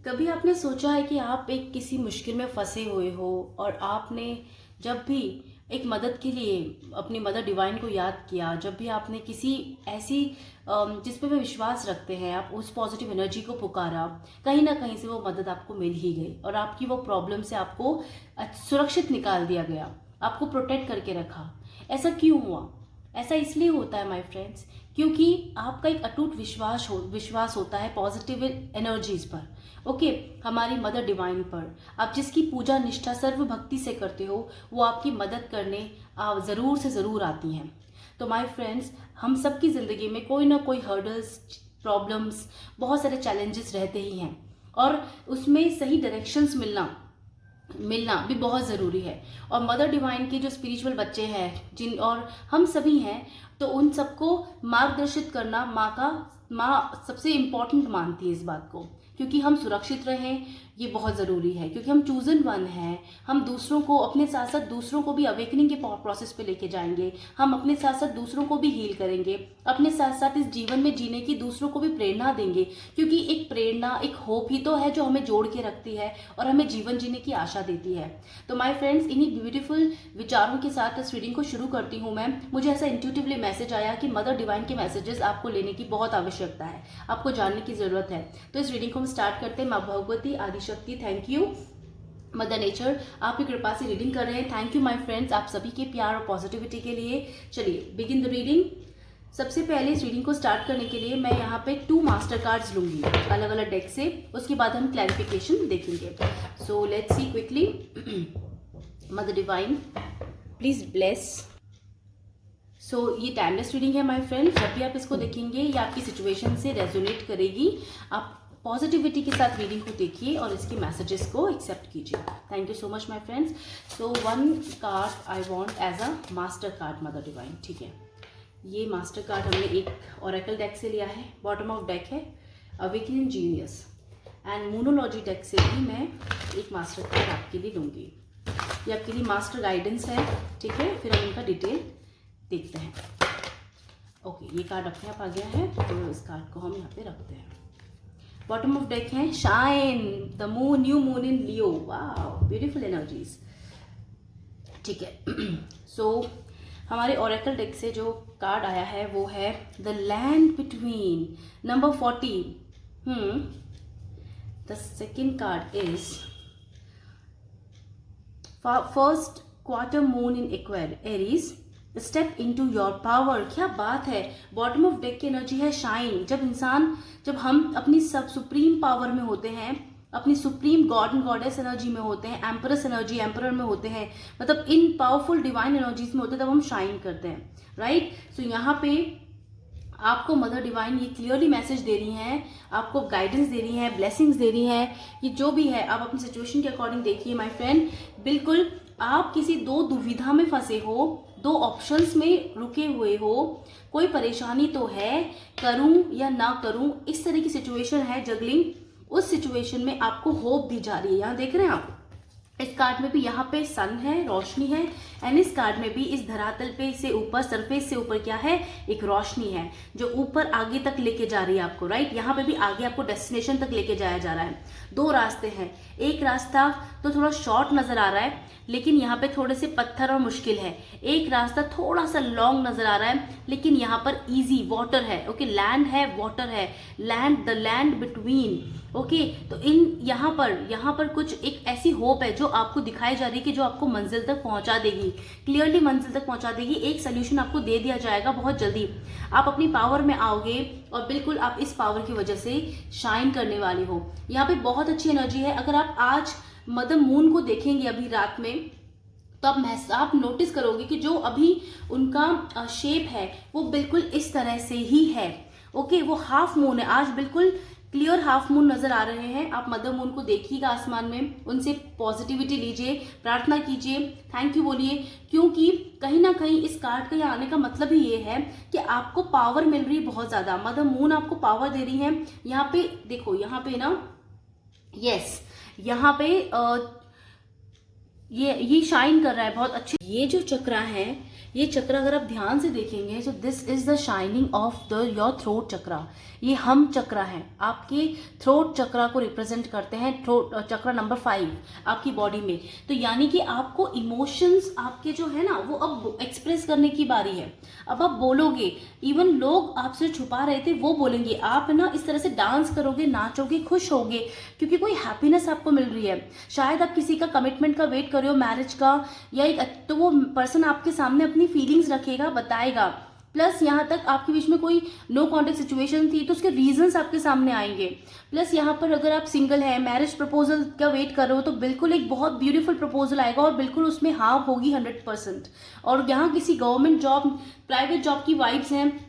कभी आपने सोचा है कि आप एक किसी मुश्किल में फंसे हुए हो और आपने जब भी एक मदद के लिए अपनी मदर डिवाइन को याद किया, जब भी आपने किसी ऐसी जिस पे वे विश्वास रखते हैं, आप उस पॉजिटिव एनर्जी को पुकारा, कहीं ना कहीं से वो मदद आपको मिल ही गई और आपकी वो प्रॉब्लम से आपको सुरक्षित निकाल दिया गया, आपको प्रोटेक्ट करके रखा। ऐसा क्यों हुआ? ऐसा इसलिए होता है माय फ्रेंड्स, क्योंकि आपका एक अटूट विश्वास होता है पॉजिटिव एनर्जीज पर। ओके, हमारी मदर डिवाइन पर। आप जिसकी पूजा निष्ठा सर्व भक्ति से करते हो, वो आपकी मदद करने ज़रूर से ज़रूर आती हैं। तो माय फ्रेंड्स, हम सबकी ज़िंदगी में कोई ना कोई हर्डल्स, प्रॉब्लम्स, बहुत सारे चैलेंजेस रहते ही हैं और उसमें सही डायरेक्शंस मिलना भी बहुत ज़रूरी है। और मदर डिवाइन के जो स्पिरिचुअल बच्चे हैं जिन और हम सभी हैं, तो उन सबको मार्गदर्शित करना माँ सबसे इम्पॉर्टेंट मानती है इस बात को, क्योंकि हम सुरक्षित रहें ये बहुत ज़रूरी है, क्योंकि हम चूजन वन हैं। हम दूसरों को, अपने साथ साथ दूसरों को भी अवेकनिंग के प्रोसेस पे लेके जाएंगे। हम अपने साथ साथ दूसरों को भी हील करेंगे, अपने साथ साथ इस जीवन में जीने की दूसरों को भी प्रेरणा देंगे, क्योंकि एक प्रेरणा, एक होप ही तो है जो हमें जोड़ के रखती है और हमें जीवन जीने की आशा देती है। तो माय फ्रेंड्स, इन्हीं ब्यूटीफुल विचारों के साथ इस रीडिंग को शुरू करती हूँ मैं। मुझे ऐसा इंट्यूटिवली मैसेज आया कि मदर डिवाइन के मैसेजेस आपको लेने की बहुत आवश्यकता है, आपको जानने की जरूरत है। तो इस रीडिंग को हम स्टार्ट करते हैं। माँ Bhagwati, Adishakti, thank you. Mother nature, आपकी कृपा से रीडिंग कर रहे हैं। थैंक यू माय फ्रेंड्स, आप सभी के प्यार और पॉजिटिविटी के लिए। चलिए बिगिन द रीडिंग। सबसे पहले इस रीडिंग को स्टार्ट करने के लिए मैं यहाँ पे 2 मास्टर कार्ड्स लूंगी अलग अलग डेक से, उसके बाद हम क्लैरिफिकेशन देखेंगे। So let's see quickly. Mother divine please bless. So ये टाइमलेस रीडिंग है माय फ्रेंड। जब भी आप इसको देखेंगे ये आपकी सिचुएशन से रेजोनेट करेगी। आप पॉजिटिविटी के साथ रीडिंग को देखिए और इसके मैसेजेस को एक्सेप्ट कीजिए। Thank you so much my friends. So 1 card I want as a master card mother divine. ठीक है, ये मास्टर कार्ड हमने एक ओरेकल डेक से लिया है, बॉटम ऑफ डेक है अवेकनिंग जीनियस, एंड मोनोलॉजी डेक से भी मैं एक मास्टर कार्ड आपके लिए लूँगी। ये आपके लिए मास्टर गाइडेंस है। ठीक है, फिर हम इनका डिटेल देखते हैं। ओके, ये कार्ड अपने आप आ गया है, तो इस कार्ड को हम यहाँ पे रखते हैं। बॉटम ऑफ डेक है shine the moon, new moon in Leo. Wow, beautiful energies. ठीक है, सो हमारे ओरेकल डेक से जो कार्ड आया है वो है the land between, number 40। The second card is first quarter moon in Aries, step into your power. क्या बात है। बॉटम ऑफ डेक की एनर्जी है शाइन। जब हम अपनी सब सुप्रीम पावर में होते हैं, अपनी supreme God and goddess energy में होते हैं, एम्परस एनर्जी, एम्परर में होते हैं, मतलब इन पावरफुल डिवाइन एनर्जीज में होते हैं, तब हम शाइन करते हैं, राइट। सो यहाँ पे आपको मदर डिवाइन ये क्लियरली मैसेज दे रही हैं, आपको गाइडेंस दे रही हैं, ब्लेसिंग्स दे रही हैं। ये जो भी है आप अपनी सिचुएशन के अकॉर्डिंग देखिए माय फ्रेंड। बिल्कुल आप किसी 2 दुविधा में फंसे हो, 2 ऑप्शंस में रुके हुए हो, कोई परेशानी तो है, करूं या ना करूं, इस तरह की सिचुएशन है, जगलिंग। उस सिचुएशन में आपको होप दी जा रही है। यहाँ देख रहे हैं आप, इस कार्ड में भी यहाँ पे सन है, रोशनी है, एंड इस कार्ड में भी इस धरातल पे से ऊपर, सरफेस से ऊपर क्या है, एक रोशनी है जो ऊपर आगे तक लेके जा रही है आपको, राइट। यहाँ पे भी आगे आपको डेस्टिनेशन तक लेके जाया जा रहा है। 2 रास्ते हैं। एक रास्ता तो थोड़ा शॉर्ट नजर आ रहा है, लेकिन यहाँ पे थोड़े से पत्थर और मुश्किल है। एक रास्ता थोड़ा सा लॉन्ग नजर आ रहा है, लेकिन यहाँ पर इजी वाटर है। ओके, लैंड है, वाटर है, land, the land between. Okay, तो यहाँ पर कुछ एक ऐसी होप है जो आपको दिखाई जा रही है कि जो आपको मंजिल तक पहुंचा देगी, क्लियरली मंजिल तक पहुंचा देगी। एक सोल्यूशन आपको दे दिया जाएगा बहुत जल्दी। आप अपनी पावर में आओगे और बिल्कुल आप इस पावर की वजह से शाइन करने वाली हो। यहाँ पे बहुत अच्छी एनर्जी है। अगर आप आज मदर मून को देखेंगे अभी रात में, तो आप नोटिस करोगे कि जो अभी उनका शेप है वो बिल्कुल इस तरह से ही है। ओके, वो हाफ मून है, आज बिल्कुल क्लियर हाफ मून नजर आ रहे हैं। आप मदर मून को देखिएगा आसमान में, उनसे पॉजिटिविटी लीजिए, प्रार्थना कीजिए, थैंक यू बोलिए, क्योंकि कहीं ना कहीं इस कार्ड के यहाँ आने का मतलब ही ये है कि आपको पावर मिल रही है बहुत ज्यादा। मदर मून आपको पावर दे रही है। यहाँ पे देखो, यहाँ पे ना, यस, यहाँ पे ये शाइन कर रहा है बहुत अच्छे। ये जो चक्र है, ये चक्र अगर आप ध्यान से देखेंगे तो this is the shining of the your throat चक्र। ये हम चक्र है, आपके थ्रोट चक्र को रिप्रेजेंट करते हैं। थ्रोट चक्र नंबर 5 आपकी बॉडी में। तो यानी कि आपको इमोशंस आपके जो है ना वो अब एक्सप्रेस करने की बारी है। अब आप बोलोगे, इवन लोग आपसे छुपा रहे थे वो बोलेंगे। आप ना इस तरह से डांस करोगे, नाचोगे, खुश होगे, क्योंकि कोई हैप्पीनेस आपको मिल रही है। शायद आप किसी का कमिटमेंट का वेट कर रहे हो, मैरिज का, या तो वो पर्सन आपके सामने अपनी फीलिंग्स रखेगा, बताएगा। प्लस यहाँ तक आपके बीच में कोई नो कॉन्टेक्ट सिचुएशन थी तो उसके रीजंस आपके सामने आएंगे। प्लस यहाँ पर अगर आप सिंगल है, मैरिज प्रपोजल का वेट कर रहे हो, तो बिल्कुल एक बहुत ब्यूटीफुल प्रपोजल आएगा और बिल्कुल उसमें हाँ होगी 100%। और यहाँ किसी गवर्नमेंट जॉब, प्राइवेट जॉब की वाइब्स हैं,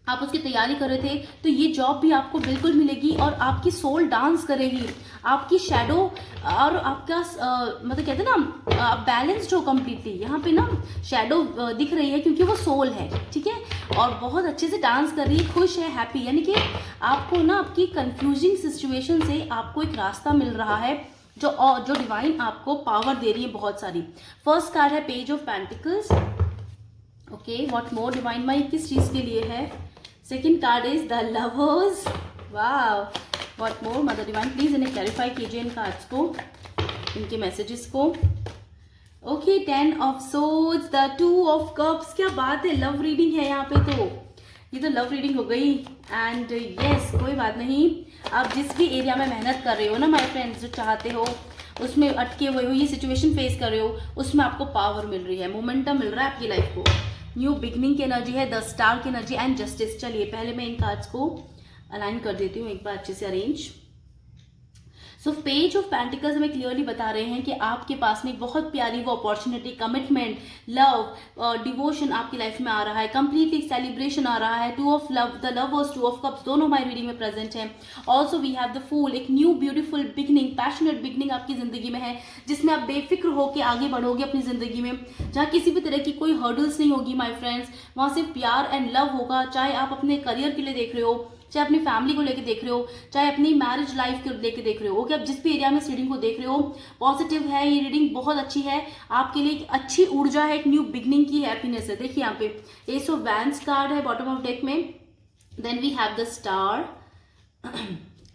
आप उसकी तैयारी कर रहे थे, तो ये जॉब भी आपको बिल्कुल मिलेगी और आपकी सोल डांस करेगी। आपकी शैडो और आपका मतलब कहते हैं ना बैलेंस्ड हो कम्प्लीटली। यहाँ पे ना शैडो दिख रही है क्योंकि वो सोल है, ठीक है, और बहुत अच्छे से डांस कर रही है, खुश है, हैप्पी। यानी कि आपको ना आपकी कंफ्यूजिंग सिचुएशन से आपको एक रास्ता मिल रहा है, जो डिवाइन आपको पावर दे रही है बहुत सारी। फर्स्ट कार्ड है page of pentacles. Okay, what more divine my किस चीज के लिए है। Second card is the lovers. Wow, what more mother divine, please इन्हें क्लैरिफाई कीजिए इन कार्ड्स को, इनके मैसेजेस को। Okay, 10 of swords, the 2 of cups. क्या बात है, लव रीडिंग है यहाँ पे। तो ये तो लव रीडिंग हो गई। एंड यस, कोई बात नहीं, आप जिस भी एरिया में मेहनत कर रहे हो ना माय फ्रेंड्स, जो चाहते हो उसमें अटके हुए हो, ये सिचुएशन फेस कर रहे हो, उसमें आपको पावर मिल रही है, मोमेंटम मिल रहा है आपकी लाइफ को। न्यू बिगनिंग की एनर्जी है, द स्टार की एनर्जी एंड जस्टिस। चलिए पहले मैं इन कार्ड्स को अलाइन कर देती हूँ एक बार अच्छे से arrange. So page of pentacles हमें क्लियरली बता रहे हैं कि आपके पास में बहुत प्यारी वो अपॉर्चुनिटी, कमिटमेंट, लव, डिवोशन आपकी लाइफ में आ रहा है, कंप्लीटली सेलिब्रेशन आ रहा है। 2 of love, the lovers, 2 of cups, दोनों हमारी रीडिंग में प्रेजेंट है। Also we have the fool, एक new beautiful beginning, passionate beginning आपकी जिंदगी में है, जिसमें आप बेफिक्र होकर आगे बढ़ोगे अपनी जिंदगी में, जहाँ किसी भी तरह की कोई हर्डल्स नहीं होगी माई फ्रेंड्स। वहाँ सिर्फ प्यार एंड लव होगा, चाहे आप अपने करियर के लिए देख रहे हो, चाहे अपनी फैमिली को लेके देख रहे हो, चाहे अपनी मैरिज लाइफ को लेके देख रहे हो। ओके, आप जिस भी एरिया में इस रीडिंग को देख रहे हो, पॉजिटिव है ये रीडिंग, बहुत अच्छी है आपके लिए, एक अच्छी ऊर्जा है, एक न्यू बिगनिंग की हैप्पीनेस है। देखिए यहाँ पे एस ऑफ वैंड्स कार्ड है बॉटम ऑफ डेक में, then we have the star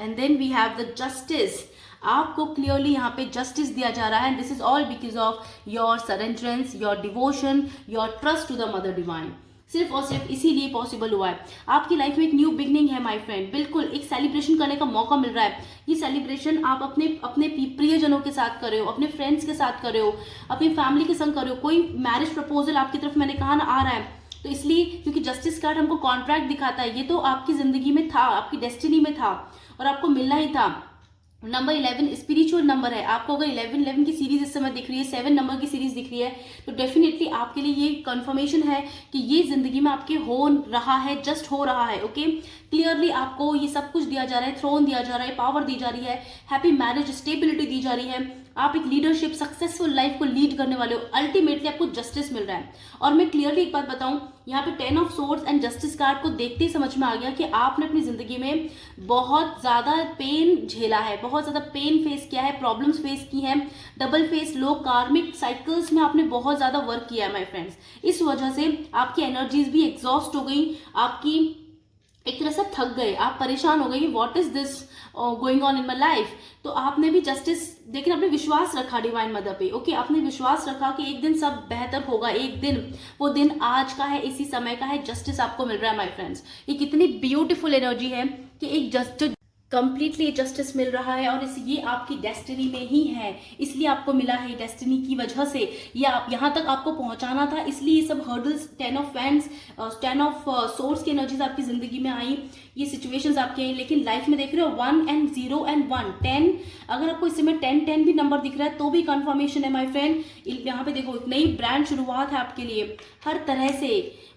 and then we have the justice. आपको क्लियरली यहाँ पे जस्टिस दिया जा रहा है। This is all because of your surrenderance, your devotion, your trust to the mother divine. सिर्फ और सिर्फ इसीलिए पॉसिबल हुआ है। आपकी लाइफ में एक न्यू बिगनिंग है माय फ्रेंड, बिल्कुल एक सेलिब्रेशन करने का मौका मिल रहा है। ये सेलिब्रेशन आप अपने प्रियजनों के साथ कर रहे हो, अपने फ्रेंड्स के साथ कर रहे हो, अपनी फैमिली के संग कर रहे हो। कोई मैरिज प्रपोजल आपकी तरफ मैंने कहा ना आ रहा है, तो इसलिए क्योंकि जस्टिस कार्ड हमको कॉन्ट्रैक्ट दिखाता है, ये तो आपकी जिंदगी में था, आपकी डेस्टिनी में था और आपको मिलना ही था। नंबर 11 स्पिरिचुअल नंबर है। आपको अगर 11 की सीरीज इस समय दिख रही है, 7 नंबर की सीरीज दिख रही है, तो डेफिनेटली आपके लिए ये कंफर्मेशन है कि ये जिंदगी में आपके हो रहा है, जस्ट हो रहा है। ओके, क्लियरली आपको ये सब कुछ दिया जा रहा है, थ्रोन दिया जा रहा है, पावर दी जा रही है, हैप्पी मैरिज, स्टेबिलिटी दी जा रही है। आप एक लीडरशिप, सक्सेसफुल लाइफ को लीड करने वाले हो। अल्टीमेटली आपको जस्टिस मिल रहा है। और मैं क्लियरली एक बात बताऊं, यहाँ पे 10 of swords and justice card को देखते ही समझ में आ गया कि आपने अपनी जिंदगी में बहुत ज्यादा पेन झेला है, बहुत ज्यादा पेन फेस किया है, प्रॉब्लम्स फेस की हैं, डबल फेस, लो कार्मिक साइकिल्स में आपने बहुत ज्यादा वर्क किया है माय फ्रेंड्स। इस वजह से आपकी एनर्जीज भी एग्जॉस्ट हो गई, आपकी एक तरह से थक गए, आप परेशान हो गए, what is this going on in my life. तो आपने भी जस्टिस, लेकिन आपने विश्वास रखा डिवाइन मदर पे। ओके, आपने विश्वास रखा कि एक दिन सब बेहतर होगा, एक दिन, वो दिन आज का है, इसी समय का है, जस्टिस आपको मिल रहा है माय फ्रेंड्स। ये कितनी ब्यूटीफुल एनर्जी है कि एक जस्टिस, कंप्लीटली जस्टिस मिल रहा है और ये आपकी डेस्टिनी में ही है, इसलिए आपको मिला है। डेस्टिनी की वजह से ये आप यहाँ तक आपको पहुंचाना था, इसलिए ये सब hurdles, 10 of fans, 10 of source की एनर्जीज आपकी जिंदगी में आई, ये सिचुएशंस आपके आई। लेकिन लाइफ में देख रहे हो 1 and 0 and 1, 10, अगर आपको इस समय 10 भी नंबर दिख रहा है तो भी कंफर्मेशन है माय फ्रेंड। यहाँ पे देखो एक नई ब्रांड शुरुआत है आपके लिए, हर तरह से,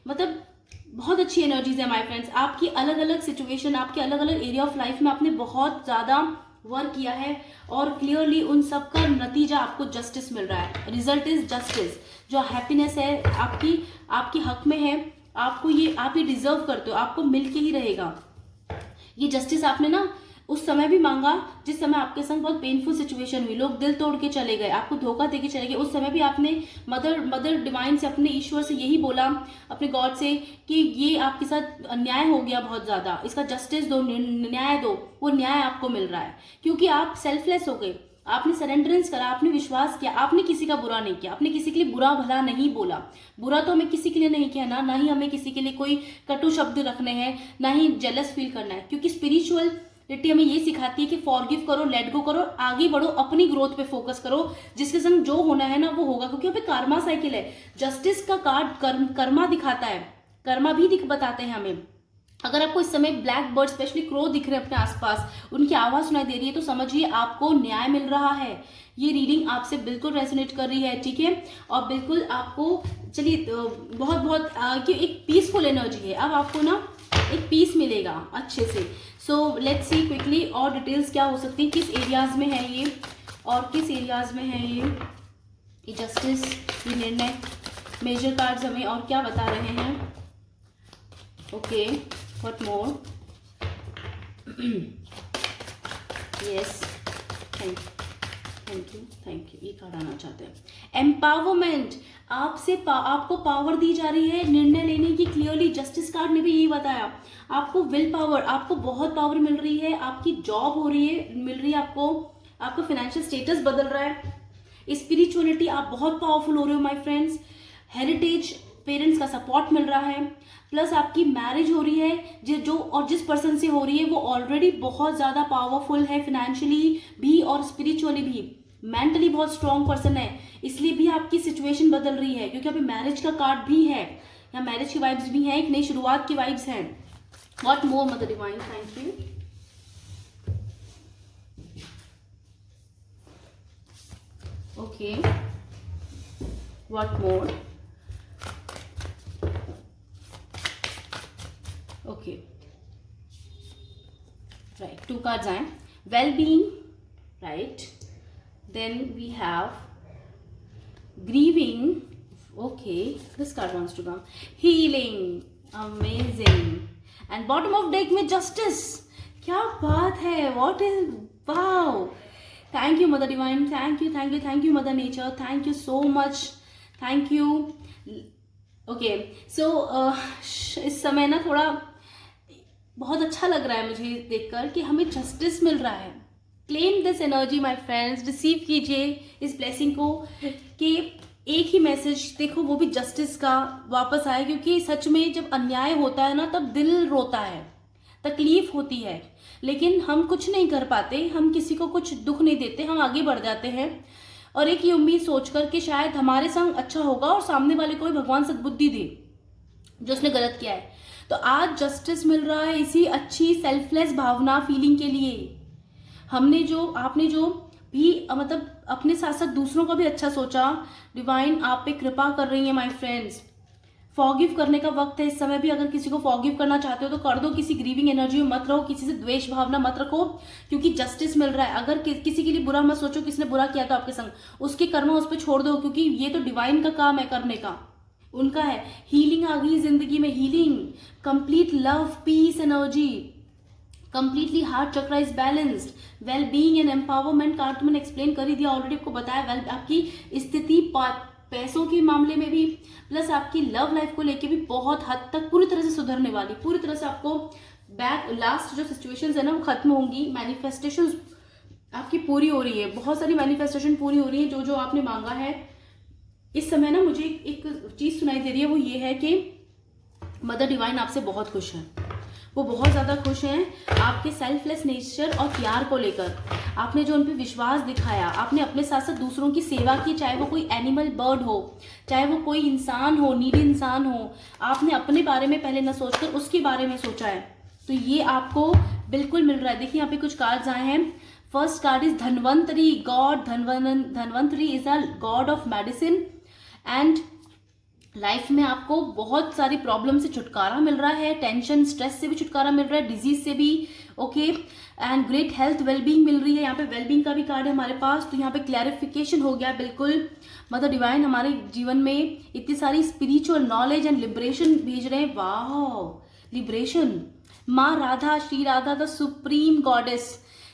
मतलब बहुत अच्छी एनर्जीज है माय फ्रेंड्स। आपकी अलग अलग सिचुएशन, आपके अलग अलग एरिया ऑफ लाइफ में आपने बहुत ज्यादा वर्क किया है और क्लियरली उन सब का नतीजा आपको जस्टिस मिल रहा है। Result is justice. जो हैप्पीनेस है आपकी हक में है, आपको ये, आप ये डिजर्व करते हो, आपको मिल के ही रहेगा। ये जस्टिस आपने ना उस समय भी मांगा जिस समय आपके संग बहुत पेनफुल सिचुएशन हुई, लोग दिल तोड़ के चले गए, आपको धोखा दे के चले गए, उस समय भी आपने मदर डिवाइन से, अपने ईश्वर से यही बोला, अपने गॉड से, कि ये आपके साथ अन्याय हो गया बहुत ज़्यादा, इसका जस्टिस दो, न्याय दो। वो न्याय आपको मिल रहा है क्योंकि आप सेल्फलेस हो गए, आपने सरेंडरेंस करा, आपने विश्वास किया, आपने किसी का बुरा नहीं किया, आपने किसी के लिए बुरा भला नहीं बोला। बुरा तो हमें किसी के लिए नहीं कहना, ना ही हमें किसी के लिए कोई कटु शब्द रखने हैं, ना ही जेलस फील करना है, क्योंकि स्पिरिचुअलिटी हमें ये सिखाती है कि फॉरगिव करो, लेट गो करो, आगे बढ़ो, अपनी ग्रोथ पे फोकस करो, जिसके संग जो होना है ना वो होगा, क्योंकि यहाँ पे कर्मा साइकिल है। जस्टिस का कार्ड कर्मा दिखाता है, कर्मा भी बताते हैं हमें। अगर आपको इस समय ब्लैक बर्ड, स्पेशली क्रो दिख रहे हैं अपने आसपास, उनकी आवाज सुनाई दे रही है, तो समझिए आपको न्याय मिल रहा है। ये रीडिंग आपसे बिल्कुल रेजोनेट कर रही है, ठीक है। और बिल्कुल आपको, चलिए बहुत बहुत एक पीसफुल एनर्जी है, अब आपको ना एक पीस मिलेगा अच्छे से। सो लेट्स सी क्विकली और डिटेल्स क्या हो सकती है, किस एरियाज में है ये और किस एरियाज में है ये जस्टिस, ये निर्णय, मेजर कार्ड्स हमें और क्या बता रहे हैं। Okay, what more? Yes, thank you. ये कार्ड आना चाहते हैं, एम्पावरमेंट। आपको पावर दी जा रही है निर्णय लेने की, क्लियरली जस्टिस कार्ड ने भी यही बताया। आपको विल पावर, आपको बहुत पावर मिल रही है, आपकी जॉब हो रही है, मिल रही है आपको, आपका फाइनेंशियल स्टेटस बदल रहा है, स्पिरिचुअलिटी, आप बहुत पावरफुल हो रहे हो माय फ्रेंड्स। हेरिटेज, पेरेंट्स का सपोर्ट मिल रहा है, प्लस आपकी मैरिज हो रही है जिस पर्सन से हो रही है वो ऑलरेडी बहुत ज़्यादा पावरफुल है, फाइनेंशियली भी और स्पिरिचुअली भी, मेंटली बहुत स्ट्रॉन्ग पर्सन है, इसलिए भी आपकी सिचुएशन बदल रही है, क्योंकि अभी मैरिज का कार्ड भी है, यहाँ मैरिज की वाइब्स भी हैं, एक नई शुरुआत की वाइब्स हैं। What more mother divine? Thank you. Okay, what more? Okay, right, 2 cards आए, well-being, right, then we have grieving, okay, this card wants to come, healing, amazing, and bottom of deck में justice, क्या बात है, what is, wow, thank you mother divine, thank you mother nature, thank you so much, thank you। Okay, so इस समय ना थोड़ा बहुत अच्छा लग रहा है मुझे देखकर कि हमें जस्टिस मिल रहा है। Claim this energy my friends, receive कीजिए इस ब्लेसिंग को, कि एक ही मैसेज देखो वो भी जस्टिस का वापस आए, क्योंकि सच में जब अन्याय होता है ना तब दिल रोता है, तकलीफ होती है, लेकिन हम कुछ नहीं कर पाते, हम किसी को कुछ दुख नहीं देते, हम आगे बढ़ जाते हैं और एक ही उम्मीद सोचकर कि शायद हमारे संग अच्छा होगा और सामने वाले को भी भगवान सद्बुद्धि दे जो उसने गलत किया है। तो आज जस्टिस मिल रहा है इसी अच्छी सेल्फलेस भावना, फीलिंग के लिए। आपने जो भी मतलब अपने साथ साथ दूसरों का भी अच्छा सोचा, डिवाइन आप पे कृपा कर रही है माय फ्रेंड्स। फॉरगिव करने का वक्त है इस समय भी, अगर किसी को फॉरगिव करना चाहते हो तो कर दो, किसी ग्रीविंग एनर्जी में मत रहो, किसी से द्वेष भावना मत रखो, क्योंकि जस्टिस मिल रहा है। अगर किसी के लिए बुरा मत सोचो, किसने बुरा किया तो आपके संग, उसके कर्म उस पर छोड़ दो, क्योंकि ये तो डिवाइन का काम है करने का, उनका है। हीलिंग आ गई जिंदगी में, healing, complete love, peace energy, completely heart chakra is balanced, well being and empowerment card तो मैंने एक्सप्लेन कर ही दिया ऑलरेडी, आपको बताया। आपकी स्थिति पैसों के मामले में भी, प्लस आपकी लव लाइफ को लेके भी बहुत हद तक पूरी तरह से सुधरने वाली, पूरी तरह से आपको लास्ट जो सिचुएशंस है ना वो खत्म होंगी। मैनिफेस्टेशंस आपकी पूरी हो रही है, बहुत सारी मैनिफेस्टेशन पूरी हो रही है, जो आपने मांगा है। इस समय ना मुझे एक चीज सुनाई दे रही है, वो ये है कि मदर डिवाइन आपसे बहुत खुश है, वो बहुत ज़्यादा खुश हैं आपके सेल्फलेस नेचर और प्यार को लेकर। आपने जो उन पर विश्वास दिखाया, आपने अपने साथ साथ दूसरों की सेवा की, चाहे वो कोई एनिमल बर्ड हो, चाहे वो कोई इंसान हो, नीडी इंसान हो, आपने अपने बारे में पहले न सोचकर उसके बारे में सोचा है, तो ये आपको बिल्कुल मिल रहा है। देखिए यहाँ पे कुछ कार्ड्स आए हैं। First card is Dhanvantari God. Dhanvantari is a God of medicine and life में आपको बहुत सारी प्रॉब्लम से छुटकारा मिल रहा है, टेंशन स्ट्रेस से भी छुटकारा मिल रहा है, डिजीज से भी, okay, and great health wellbeing मिल रही है। यहाँ पे वेलबींग का भी कार्ड है हमारे पास, तो यहाँ पे क्लैरिफिकेशन हो गया बिल्कुल। मदर डिवाइन हमारे जीवन में इतनी सारी स्पिरिचुअल नॉलेज एंड लिबरेशन भेज रहे हैं। वाह, लिबरेशन, माँ Radha, Shri Radha the supreme goddess,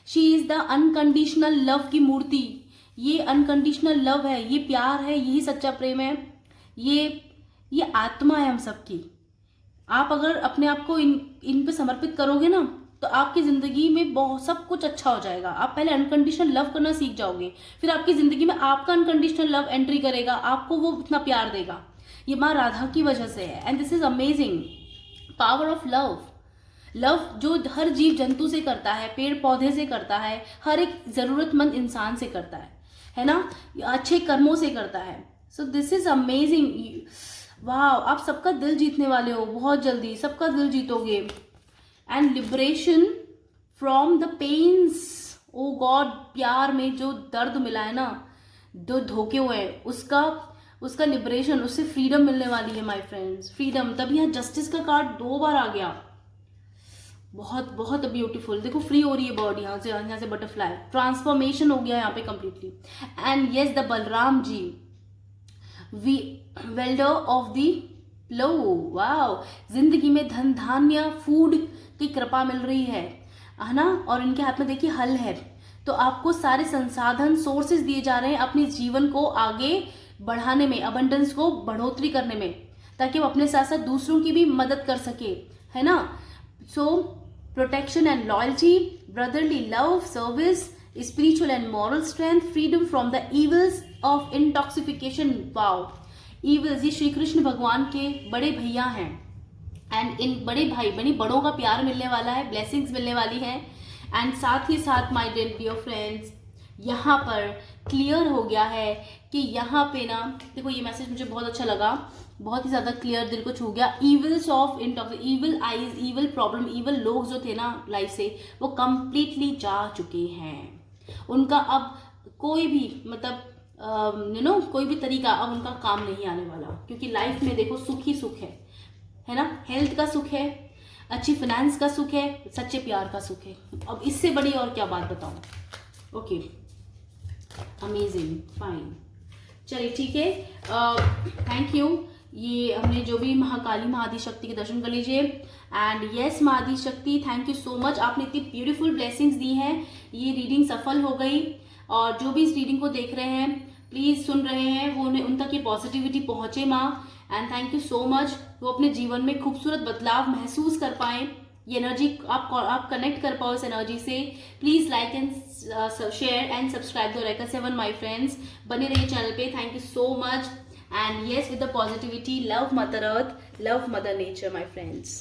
she is the unconditional love की मूर्ति। ये अनकंडीशनल लव है, ये प्यार है, यही सच्चा प्रेम है, ये आत्मा है हम सबकी। आप अगर अपने आप को इन पे समर्पित करोगे ना, तो आपकी जिंदगी में बहुत सब कुछ अच्छा हो जाएगा। आप पहले अनकंडीशनल लव करना सीख जाओगे, फिर आपकी जिंदगी में आपका अनकंडीशनल लव एंट्री करेगा, आपको वो इतना प्यार देगा। ये माँ राधा की वजह से है। And this is amazing power of love. Love जो हर जीव जंतु से करता है, पेड़ पौधे से करता है, हर एक जरूरतमंद इंसान से करता है ना, अच्छे कर्मों से करता है। So this is amazing. वाह, आप सबका दिल जीतने वाले हो, बहुत जल्दी सबका दिल जीतोगे। And liberation from the pains. Oh God, प्यार में जो दर्द मिला है ना, जो धोखे हुए हैं, उसका लिबरेशन, उससे फ्रीडम मिलने वाली है माय फ्रेंड्स, फ्रीडम। तभी यहाँ जस्टिस का कार्ड 2 बार आ गया। बहुत बहुत ब्यूटीफुल। देखो फ्री हो रही है बॉडी, यहाँ से बटरफ्लाई ट्रांसफॉर्मेशन हो गया यहाँ पे completely. And yes, the Balram ji, we welder of the low. Wow, जिंदगी में धन धान्य फूड की कृपा मिल रही है ना, और इनके हाथ में देखिए हल है। तो आपको सारे संसाधन सोर्सेज दिए जा रहे हैं अपने जीवन को आगे बढ़ाने में, अबंडेंस को बढ़ोतरी करने में, ताकि वो अपने साथ साथ दूसरों की भी मदद कर सके, है ना। So protection and loyalty, brotherly love, service, spiritual and moral strength, freedom from the evils of intoxication. wow, evils, ये श्री कृष्ण भगवान के बड़े भैया हैं। एंड इन बड़े भाई बड़ों का प्यार मिलने वाला है, ब्लेसिंग्स मिलने वाली है। एंड साथ ही साथ माय डियर फ्रेंड्स, यहाँ पर क्लियर हो गया है कि यहाँ पे ना देखो, ये मैसेज मुझे बहुत अच्छा लगा, बहुत ही ज़्यादा क्लियर, दिल को छू गया। Evils of intoxication, evil eyes, evil problem, evil लोग जो थे ना लाइफ से, वो कंप्लीटली जा चुके हैं। उनका अब कोई भी मतलब कोई भी तरीका अब उनका काम नहीं आने वाला, क्योंकि लाइफ में देखो सुख ही सुख है ना। हेल्थ का सुख है, अच्छी फाइनेंस का सुख है, सच्चे प्यार का सुख है। अब इससे बड़ी और क्या बात बताऊं। ओके, अमेजिंग, फाइन, चलिए ठीक है, थैंक यू। ये हमने जो भी महाकाली महाआदि शक्ति के दर्शन कर लीजिए। एंड यस महाआदि शक्ति, थैंक यू सो मच, आपने इतनी ब्यूटीफुल ब्लेसिंग्स दी हैं। ये रीडिंग सफल हो गई, और जो भी इस रीडिंग को देख रहे हैं, प्लीज सुन रहे हैं, वो उन तक ये पॉजिटिविटी पहुंचे माँ। And thank you so much, वो अपने जीवन में खूबसूरत बदलाव महसूस कर पाए, ये एनर्जी आप कनेक्ट कर पाओ इस एनर्जी से। Please like and share and subscribe the Rekha 7 my friends, बने रहिए चैनल पे। Thank you so much. And yes, with the positivity, love Mother Earth, love Mother Nature, my friends.